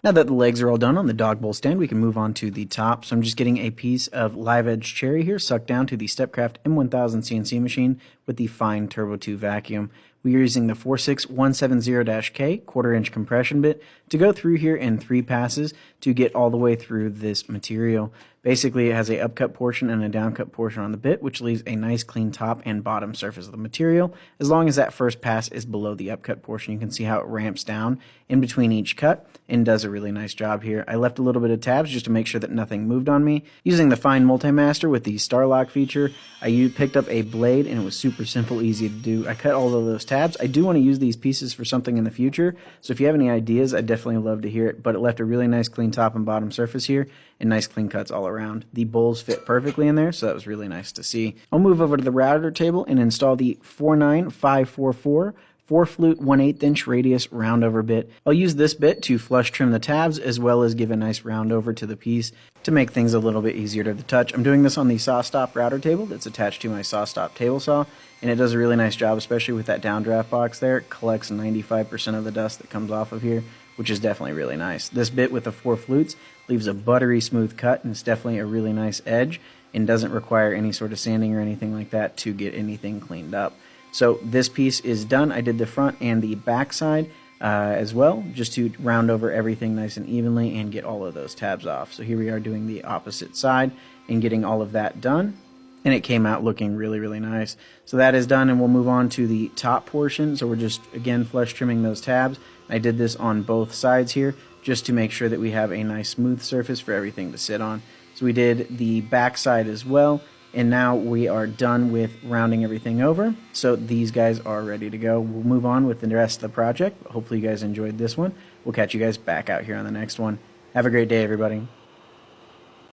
Now that the legs are all done on the dog bowl stand, we can move on to the top. So I'm just getting a piece of live edge cherry here, sucked down to the StepCraft M1000 CNC machine with the fine Turbo 2 vacuum. We are using the 46170-K quarter-inch compression bit to go through here in 3 passes to get all the way through this material. Basically, it has a upcut portion and a downcut portion on the bit, which leaves a nice clean top and bottom surface of the material. As long as that first pass is below the upcut portion, you can see how it ramps down in between each cut and does a really nice job here. I left a little bit of tabs just to make sure that nothing moved on me. Using the fine Multimaster with the Starlock feature, I picked up a blade and it was super simple, easy to do. I cut all of those tabs. I do want to use these pieces for something in the future, so if you have any ideas, I'd definitely love to hear it, but it left a really nice clean top and bottom surface here and nice clean cuts all around. The bowls fit perfectly in there, so that was really nice to see. I'll move over to the router table and install the 49544 4-flute 1/8 inch radius roundover bit. I'll use this bit to flush trim the tabs as well as give a nice roundover to the piece to make things a little bit easier to the touch. I'm doing this on the SawStop router table that's attached to my SawStop table saw, and it does a really nice job, especially with that downdraft box there. It collects 95% of the dust that comes off of here, which is definitely really nice. This bit with the 4 flutes leaves a buttery smooth cut, and it's definitely a really nice edge and doesn't require any sort of sanding or anything like that to get anything cleaned up. So this piece is done. I did the front and the back side as well, just to round over everything nice and evenly and get all of those tabs off. So here we are doing the opposite side and getting all of that done, and it came out looking really, really nice. So that is done, and we'll move on to the top portion. So we're just, again, flush trimming those tabs. I did this on both sides here just to make sure that we have a nice smooth surface for everything to sit on. So we did the back side as well. And now we are done with rounding everything over. So these guys are ready to go. We'll move on with the rest of the project. Hopefully you guys enjoyed this one. We'll catch you guys back out here on the next one. Have a great day, everybody.